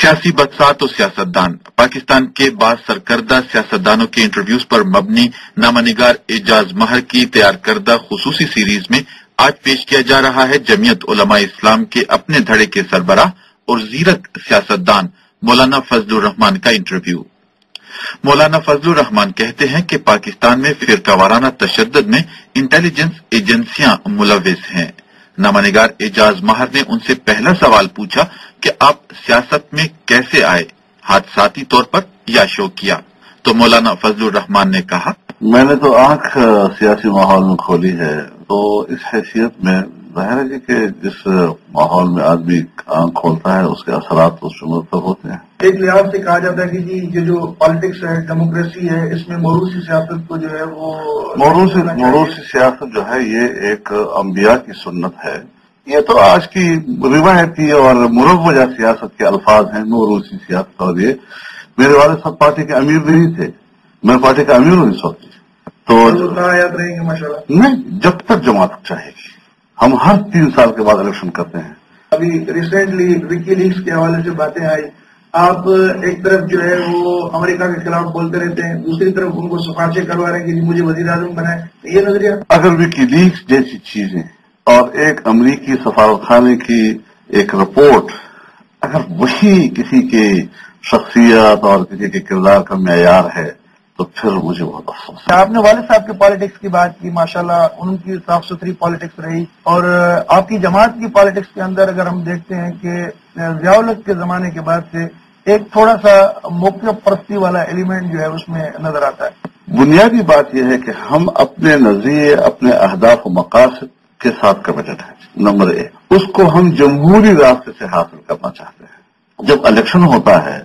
سیاسی بحثات و سیاستدان۔ پاکستان کے بعض سرکردہ سیاستدانوں کے انٹرویوز پر مبنی نامہ نگار اعجاز مہر کی تیار کردہ خصوصی سیریز میں آج پیش کیا جا رہا ہے جمعیت علماء اسلام کے اپنے دھڑے کے سربراہ اور زیرک سیاستدان مولانا فضل الرحمان کا انٹرویو۔ مولانا فضل الرحمان کہتے ہیں کہ پاکستان میں فرقہ وارانہ تشدد میں انٹیلیجنس ایجنسیاں ملوث ہیں۔ نامہ نگار اعجاز مہر نے ان سے پہلا سوال پوچھا کہ آپ سیاست میں کیسے آئے، حادثاتی طور پر یا شوقیہ؟ تو مولانا فضل الرحمان نے کہا، میں نے تو آنکھ سیاسی ماحول میں کھولی ہے، تو اس حیثیت میں ظاہر ہے کہ جس ماحول میں آدمی آنکھ کھولتا ہے اس کے اثرات اس شمول پر ہوتے ہیں۔ ایک لحاظ سے کہا جاتا ہے کہ جی یہ جو پالیٹکس ہے، ڈیموکریسی ہے، اس میں موروثی سیاست کو جو ہے وہ موروثی سیاست جو ہے یہ ایک انبیاء کی سنت ہے۔ یہ تو آج کی روایتی اور مروجہ سیاست کے الفاظ ہیں، موروثی سیاست۔ اور یہ میرے والد صاحب پارٹی کے امیر نہیں تھے، میں پارٹی کا امیر ہوں اس وقت، تو یاد رہیں گے ماشاءاللہ۔ نہیں، جب تک جماعت چاہے گی، ہم ہر 3 سال کے بعد الیکشن کرتے ہیں۔ ابھی ریسنٹلی وکی لیکس کے حوالے سے باتیں آئی، آپ ایک طرف جو ہے وہ امریکہ کے خلاف بولتے رہتے ہیں، دوسری طرف ان کو سفارشیں کروا رہے ہیں کہ مجھے وزیر اعظم بنائے، یہ نظریہ؟ اگر وکی لیکس جیسی چیزیں اور ایک امریکی سفارتخانے کی ایک رپورٹ اگر وہی کسی کی شخصیت اور کسی کے کردار کا معیار ہے تو پھر مجھے بہت افسوس ہے۔ آپ نے والد صاحب کے پالیٹکس کی بات کی، ماشاءاللہ ان کی صاف ستھری پالیٹکس رہی، اور آپ کی جماعت کی پالیٹکس کے اندر اگر ہم دیکھتے ہیں کہ ضیاء الحق کے زمانے کے بعد سے ایک تھوڑا سا موقع پرستی والا ایلیمنٹ جو ہے اس میں نظر آتا ہے۔ بنیادی بات یہ ہے کہ ہم اپنے نظریے، اپنے اہداف و مقاصد کے ساتھ کمیٹڈ ہیں۔ نمبر 1، اس کو ہم جمہوری راستے سے حاصل کرنا چاہتے ہیں۔ جب الیکشن ہوتا ہے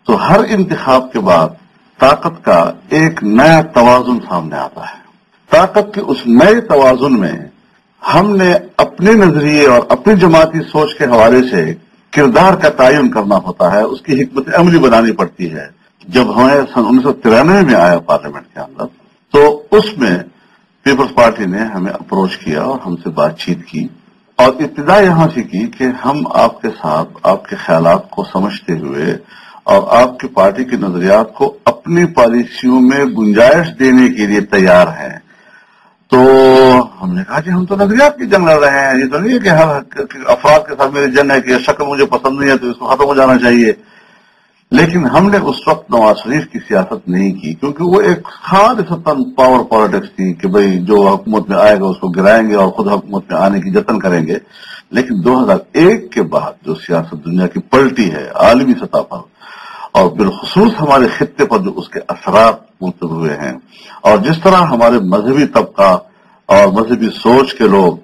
تو ہر انتخاب کے بعد طاقت کا ایک نیا توازن سامنے آتا ہے۔ طاقت کے اس نئے توازن میں ہم نے اپنے نظریے اور اپنی جماعتی سوچ کے حوالے سے کردار کا تعین کرنا ہوتا ہے، اس کی حکمت عملی بنانی پڑتی ہے۔ جب ہمیں سن 1993 میں آیا پارلیمنٹ کے اندر، تو اس میں پیپلز پارٹی نے ہمیں اپروچ کیا اور ہم سے بات چیت کی، اور ابتدا یہاں سے کی کہ ہم آپ کے ساتھ آپ کے خیالات کو سمجھتے ہوئے اور آپ کی پارٹی کے نظریات کو اپنی پالیسیوں میں گنجائش دینے کے لیے تیار ہیں۔ تو ہم نے کہا کہ ہم تو نظریات کی جنگ لڑ رہے ہیں، یہ تو نہیں ہے کہ ہر افراد کے ساتھ میری جنگ ہے کہ یہ شکل مجھے پسند نہیں ہے تو اس کو ختم ہو جانا چاہیے۔ لیکن ہم نے اس وقت نواز شریف کی سیاست نہیں کی، کیونکہ وہ ایک خالصتاً پاور پالیٹکس تھی کہ بھئی جو حکومت میں آئے گا اس کو گرائیں گے اور خود حکومت میں آنے کی جتن کریں گے۔ لیکن 2001 کے بعد جو سیاست دنیا کی پلٹی ہے عالمی سطح پر، اور بالخصوص ہمارے خطے پر جو اس کے اثرات مرتب ہوئے ہیں، اور جس طرح ہمارے مذہبی طبقہ اور مذہبی سوچ کے لوگ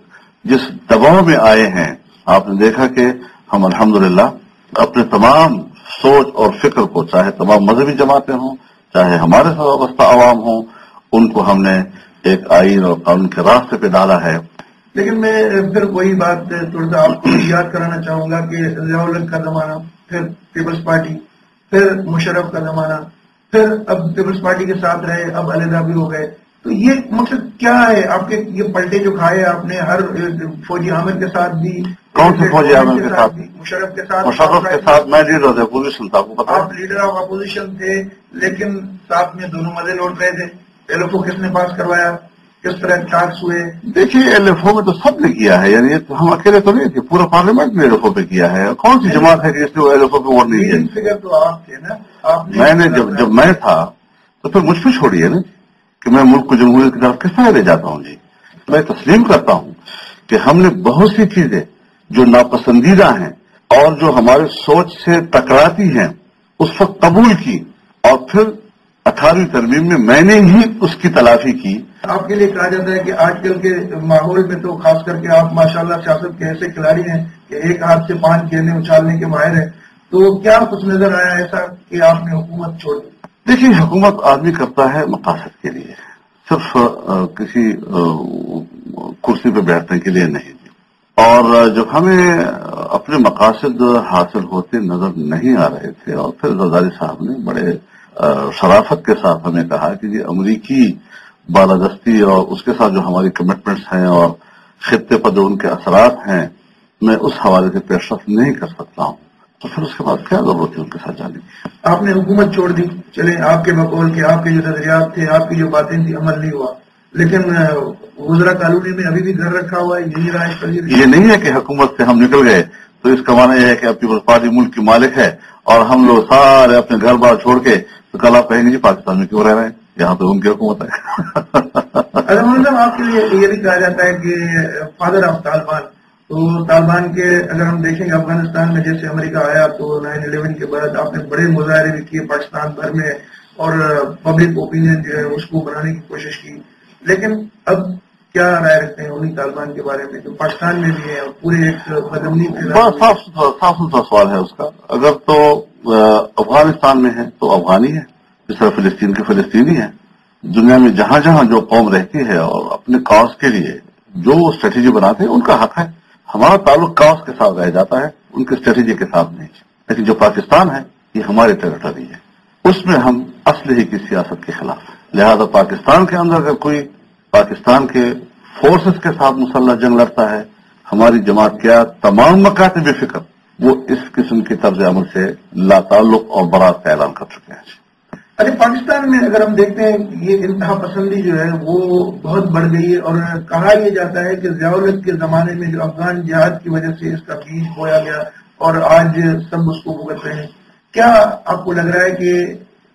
جس دباؤ میں آئے ہیں، آپ نے دیکھا کہ ہم الحمدللہ اپنے تمام سوچ اور فکر کو، چاہے تمام مذہبی جماعتیں ہوں، چاہے ہمارے ساتھ وابستہ عوام ہوں، ان کو ہم نے ایک آئین اور قانون کے راستے پہ ڈالا ہے۔ لیکن میں پھر وہی بات تھوڑا سا آپ کو یاد کرانا چاہوں گا کہ ضیاء الحق کا زمانہ، پھر پیپلز پارٹی، پھر مشرف کا زمانہ، پھر اب پیپلز پارٹی کے ساتھ رہے، اب علیحدہ بھی ہو گئے، تو یہ مقصد کیا ہے آپ کے؟ یہ پلٹے جو کھائے آپ نے، ہر فوجی عامر کے ساتھ بھی، کون سے فوجی عامر کے ساتھ؟ مشرف کے ساتھ۔ مشرف کے ساتھ میں لیڈر تھا اپوزیشن تھا، آپ کو پتا؟ آپ لیڈر آف اپوزیشن تھے، لیکن ساتھ میں دونوں مزے لوٹ رہے تھے۔ LFO کس نے پاس کروایا، کس طرح ٹاکس ہوئے؟ دیکھیے LFO میں تو سب نے کیا ہے، یعنی ہم اکیلے تو نہیں تھے، پورا پارلیمنٹ نے LFO پہ کیا ہے۔ کون سی جماعت ہے کہ جس نے وہ LFO پہ ووٹ نہیں کیا؟ فگر تو آپ تھے نا، آپ نے۔ میں نے جب میں تھا تو پھر مجھ پہ چھوڑیے نا کہ میں ملک کو جمہوریت کی طرف کس طرح لے جاتا ہوں۔ جی میں تسلیم کرتا ہوں کہ ہم نے بہت سی چیزیں جو ناپسندیدہ ہیں اور جو ہمارے سوچ سے ٹکراتی ہیں اس وقت قبول کی، اور پھر 18ویں ترمیم میں میں نے ہی اس کی تلافی کی۔ آپ کے لیے کہا جاتا ہے کہ آج کل کے ماحول میں تو خاص کر کے آپ ماشاءاللہ سیاست کے ایسے کھلاڑی ہیں کہ ایک ہاتھ سے 5 گیندیں اچھالنے کے ماہر ہیں، تو کیا کچھ نظر آیا ایسا کہ آپ نے حکومت چھوڑ دی؟ دیکھیے حکومت آدمی کرتا ہے مقاصد کے لیے، صرف کسی کرسی پہ بیٹھنے کے لیے نہیں۔ اور جب ہمیں اپنے مقاصد حاصل ہوتے نظر نہیں آ رہے تھے، اور پھر زرداری صاحب نے بڑے شرافت کے ساتھ ہمیں کہا کہ یہ امریکی بالادستی اور اس کے ساتھ جو ہماری کمٹمنٹس ہیں اور خطے پر جو ان کے اثرات ہیں، میں اس حوالے سے پیش رفت نہیں کر سکتا ہوں۔ تو پھر اس کے بعد کیا ضرورت ہے ان کے ساتھ جانے کی؟ آپ نے حکومت چھوڑ دی، چلے آپ کے بقول کے آپ کے جو نظریات تھے، آپ کی جو باتیں تھی، عمل نہیں ہوا، لیکن وزراء کالونی میں ابھی بھی گھر رکھا ہوا ہے، یہی رائے پذیر ہے؟ یہ نہیں ہے کہ حکومت سے ہم نکل گئے تو اس کا معنی یہ ہے کہ اب پیپلز پارٹی ملک کی مالک ہے اور ہم لوگ سارے اپنے گھر بار چھوڑ کے تو کل آپ کہیں گے جی پاکستان میں کیوں رہ رہے ہیں، یہاں تو ان کی حکومت ہے. صاحب آپ کے لیے یہ بھی کہا جاتا ہے کہ فادر آف طالبان، تو طالبان کے اگر ہم دیکھیں گے افغانستان میں جیسے امریکہ آیا تو 9/11 کے بعد آپ نے بڑے مظاہرے بھی کیے پاکستان بھر میں اور پبلک اوپینین جو ہے اس کو بنانے کی کوشش کی، لیکن اب کیا رائے رکھتے ہیں انہیں طالبان کے بارے میں جو پاکستان میں بھی ہے اور پورے ایک بدمنی بہت صاف ستھرا سوال ہے اس کا. اگر تو افغانستان میں ہے تو افغانی ہے، جس طرح فلسطین کے فلسطینی ہے. دنیا میں جہاں جہاں جو قوم رہتی ہے اور اپنے کاز کے لیے جو اسٹریٹجی بناتے ہیں ان کا حق ہے. ہمارا تعلق کاز کے ساتھ رہ جاتا ہے، ان کی اسٹریٹجی کے ساتھ نہیں. لیکن جو پاکستان ہے یہ ہماری ٹیریٹری ہے، اس میں ہم اسلحے کی سیاست کے خلاف ہیں. لہذا پاکستان کے اندر اگر کوئی پاکستان کے فورسز کے ساتھ مسلح جنگ لڑتا ہے، ہماری جماعت کیا تمام مکاتب فکر وہ اس قسم کی طرز عمل سے لا تعلق اور برات کا اعلان کر چکے ہیں. اچھا، پاکستان میں اگر ہم دیکھتے ہیں یہ انتہا پسندی جو ہے وہ بہت بڑھ گئی ہے، اور کہا یہ جاتا ہے کہ ضیاء الحق کے زمانے میں جو افغان جہاد کی وجہ سے اس کا بیج بویا گیا اور آج سب اس کو بھگت رہے ہیں. کیا آپ کو لگ رہا ہے کہ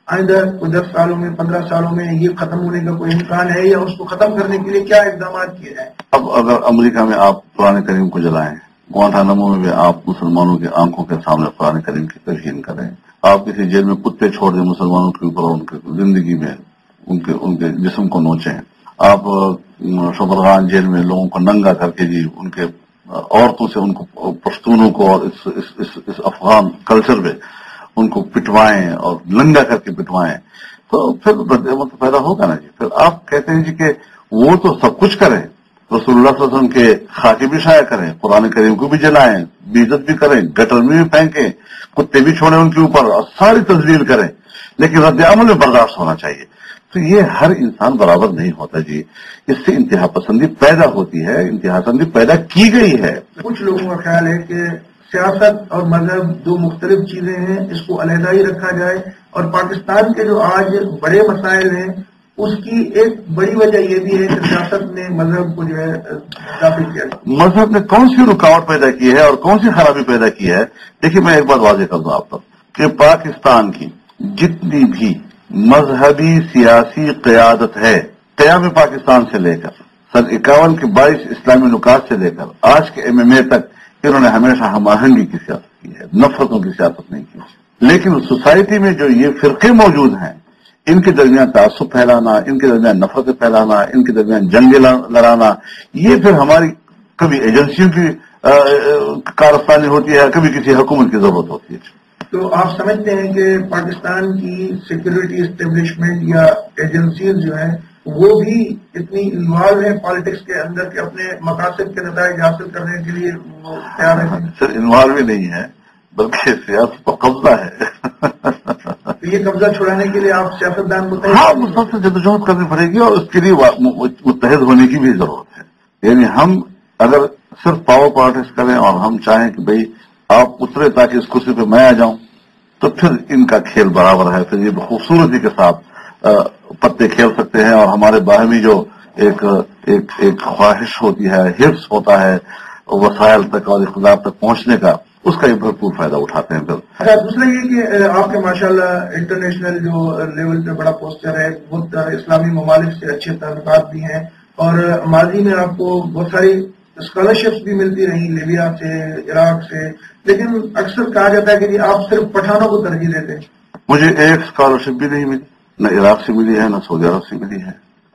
آئندہ 10 سالوں میں 15 سالوں میں یہ ختم ہونے کا کوئی امکان ہے، یا اس کو ختم کرنے کے لیے کیا اقدامات کیے جائیں؟ اب اگر امریکہ میں آپ قرآن کریم کو جلائیں، گوانٹانامو میں بھی آپ مسلمانوں کی آنکھوں کے سامنے قرآن کریم کی توہین کریں، آپ کسی جیل میں کتے چھوڑ دیں مسلمانوں کے اوپر، ان کی زندگی میں ان کے جسم کو نوچیں، آپ شبرغان جیل میں لوگوں کو ننگا کر کے جی ان کے عورتوں سے ان کو پشتونوں کو اور اس افغان کلچر میں ان کو پٹوائیں اور ننگا کر کے پٹوائیں، تو پھر بدعمل تو پیدا ہوگا نا جی. پھر آپ کہتے ہیں جی کہ وہ تو سب کچھ کریں، رسول اللہ صلی اللہ علیہ وسلم کے خاکے بھی شائع کریں، قرآن کریم کو بھی جلائیں، بےعزت بھی کریں، گٹر میں بھی پھینکیں، کتے بھی چھوڑیں ان کے اوپر اور ساری تذلیل کریں، لیکن رد عمل میں برداشت ہونا چاہیے. تو یہ ہر انسان برابر نہیں ہوتا جی. اس سے انتہا پسندی پیدا ہوتی ہے، انتہا پسندی پیدا کی گئی ہے. کچھ لوگوں کا خیال ہے کہ سیاست اور مذہب دو مختلف چیزیں ہیں، اس کو علیحدہ ہی رکھا جائے، اور پاکستان کے جو آج بڑے مسائل ہیں اس کی ایک بڑی وجہ یہ بھی ہے کہ سیاست نے مذہب کو جو ہے داخل کیا. مذہب نے کون سی رکاوٹ پیدا کی ہے اور کون سی خرابی پیدا کی ہے؟ دیکھیے میں ایک بات واضح کر دوں آپ پر کہ پاکستان کی جتنی بھی مذہبی سیاسی قیادت ہے، قیام پاکستان سے لے کر سن 51 کے 22 اسلامی نکات سے لے کر آج کے MMA تک انہوں نے ہمیشہ ہم آہنگی کی سیاست کی ہے، نفرتوں کی سیاست نہیں کی. لیکن سوسائٹی میں جو یہ فرقے موجود ہیں، ان کے درمیان تعصب پھیلانا، ان کے درمیان نفرت پھیلانا، ان کے درمیان جنگ لڑانا، یہ پھر ہماری کبھی ایجنسیوں کی کارستانی ہوتی ہے، کبھی کسی حکومت کی ضرورت ہوتی ہے. تو آپ سمجھتے ہیں کہ پاکستان کی سیکورٹی اسٹیبلشمنٹ یا ایجنسیز جو ہیں وہ بھی اتنی انوالو ہیں پالیٹکس کے اندر کہ اپنے مقاصد کے نتائج حاصل کرنے کے لیے وہ تیار ہیں؟ سر انوالو ہی نہیں ہے بلکہ سیاست پر قبضہ ہے. تو یہ قبضہ چھڑانے کے لیے آپ سیاستدان مسلسل جدوجہد کرنی پڑے گی، اور اس کے لیے متحد ہونے کی بھی ضرورت ہے. یعنی ہم اگر صرف پاور پالیٹکس کریں اور ہم چاہیں کہ بھئی آپ اترے تاکہ اس کرسی پہ میں آ جاؤں، تو پھر ان کا کھیل برابر ہے. پھر یہ خوبصورتی کے ساتھ پتے کھیل سکتے ہیں، اور ہمارے باہمی جو ایک خواہش ہوتی ہے، حرص ہوتا ہے وسائل تک اور اقتدار تک پہنچنے کا، اس کا یہ بھرپور فائدہ اٹھاتے ہیں. پھر اچھا، دوسرا یہ کہ آپ کے ماشاءاللہ انٹرنیشنل جو لیول پہ بڑا پوسٹر ہے، بہت اسلامی ممالک سے اچھے تعلقات بھی ہیں، اور ماضی میں آپ کو بہت ساری اسکالرشپس بھی ملتی رہی لیبیا سے، عراق سے، لیکن اکثر کہا جاتا ہے کہ جی آپ صرف پٹھانوں کو ترجیح دیتے ہیں. مجھے ایک اسکالرشپ بھی نہیں ملی، نہ عراق سے ملی ہے نہ سعودی عرب سے ملی ہے.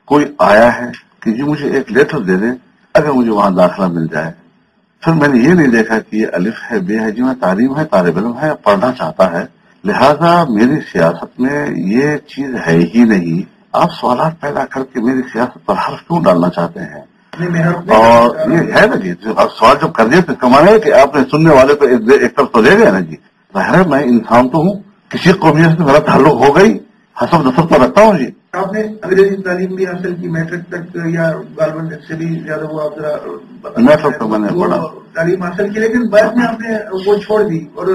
کوئی آیا ہے کہ جی مجھے ایک لیٹر دے دیں اگر مجھے وہاں داخلہ مل جائے. پھر میں نے یہ نہیں دیکھا کہ یہ الف ہے، بے ہے، جی میں تعلیم ہے، طالب علم ہے، پڑھنا چاہتا ہے. لہذا میری سیاست میں یہ چیز ہے ہی نہیں. آپ سوالات پیدا کر کے میری سیاست پر حرف کیوں ڈالنا چاہتے ہیں؟ اور یہ ہے نا جی، سوال جب کر دیا تو اس کا معنی ہے کہ آپ نے سننے والے کو ایک طرف تو لے گئے نا جی. ظاہر ہے میں انسان تو ہوں، کسی قومیت سے میرا تعلق ہو گئی، حسب نسب تو رکھتا ہوں جی. آپ نے انگریزی تعلیم بھی حاصل کی میٹرک تک، یا غالباً سے بھی زیادہ وہ آپ ذرا میٹرک تو میں نے پڑھا، تعلیم حاصل کی، لیکن بعد میں آپ نے وہ چھوڑ دی اور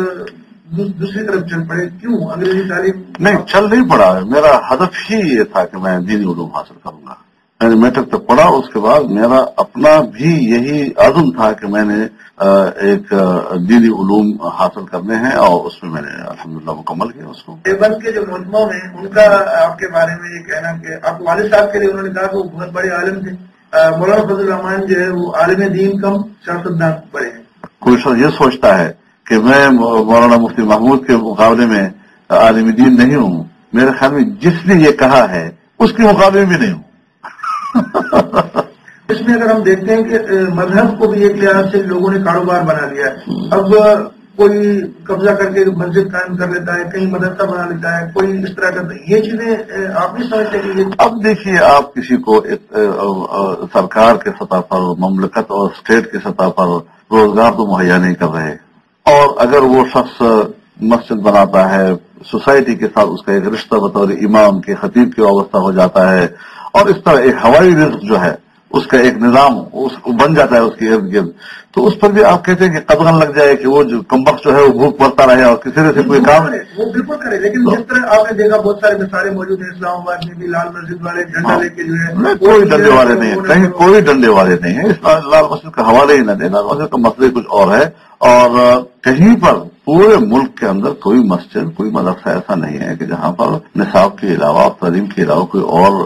دوسری طرف چل پڑے؟ کیوں انگریزی تعلیم؟ نہیں چل نہیں پڑا. میرا ہدف ہی یہ تھا کہ میں دینی علوم حاصل کروں گا. میں نے میٹرک تک پڑھا, اس کے بعد میرا اپنا بھی یہی عزم تھا کہ میں نے ایک دینی علوم حاصل کرنے ہیں, اور اس میں میں نے الحمدللہ مکمل کیا اس کو. دیوبند کے جو مجمع ہیں ان کا آپ کے بارے میں یہ کہنا کہ آپ والد صاحب کے لیے انہوں نے کہا کہ وہ بہت بڑے عالم تھے. مولانا فضل الرحمان جو ہے وہ عالم دین کم سیاستدان بڑے ہیں. کوئی شخص یہ سوچتا ہے کہ میں مولانا مفتی محمود کے مقابلے میں عالم دین نہیں ہوں, میرے خیال میں جس نے یہ کہا ہے اس کے مقابلے میں نہیں ہوں. اس میں اگر ہم دیکھتے ہیں کہ مذہب کو بھی ایک لحاظ سے لوگوں نے کاروبار بنا لیا ہے. اب کوئی قبضہ کر کے مسجد قائم کر لیتا ہے, کہیں مدرسہ بنا لیتا ہے, کوئی اس طرح کرتا ہے. یہ چیزیں آپ نہیں سمجھتے کہ یہ؟ اب دیکھیے, آپ کسی کو سرکار کے سطح پر, مملکت اور اسٹیٹ کے سطح پر روزگار تو مہیا نہیں کر رہے, اور اگر وہ شخص مسجد بناتا ہے, سوسائٹی کے ساتھ اس کا ایک رشتہ بطور امام کے خطیب کے وابستہ ہو جاتا ہے, اور اس طرح ایک ہوائی رزق جو ہے اس کا ایک نظام بن جاتا ہے اس کے ارد گرد, تو اس پر بھی آپ کہتے ہیں کہ قدغن لگ جائے کہ وہ جو کمبخت جو ہے وہ بھوک پڑتا رہے اور کسی طرح سے کوئی کام وہ بالکل کرے. لیکن جس طرح آپ نے دیکھا بہت سارے مثالیں موجود ہیں اسلام آباد میں بھی, لال مسجد والے جھنڈا لے کے جو ہے کوئی ڈنڈے والے نہیں ہیں, کہیں کوئی ڈنڈے والے نہیں ہیں. اس لال مسجد کا حوالے ہی نہ دیں, لال مسجد کا مسئلہ کچھ اور ہے. اور کہیں پر پورے ملک کے اندر کوئی مسجد, کوئی مدرسہ ایسا نہیں ہے کہ جہاں پر نصاب کے علاوہ, تعلیم کے علاوہ کوئی اور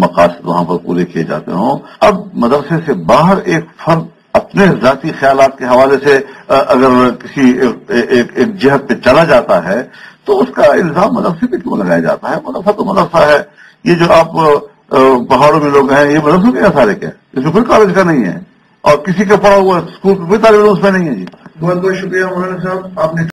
مقاصد وہاں پر پورے کیے جاتے ہوں. اب مدرسے سے باہر ایک فرد اپنے ذاتی خیالات کے حوالے سے اگر کسی ایک جہت پہ چلا جاتا ہے تو اس کا الزام مدرسے پہ کیوں لگایا جاتا ہے؟ مدرسہ تو مدرسہ ہے. یہ جو آپ پہاڑوں میں لوگ ہیں, یہ مدرسوں کے سارے کیا, اس میں کوئی کالج کا نہیں ہے, اور کسی کا پڑھا ہوا اسکول کوئی طالب علم اس میں نہیں ہے. جی بہت بہت شکریہ مولانا صاحب, آپ نے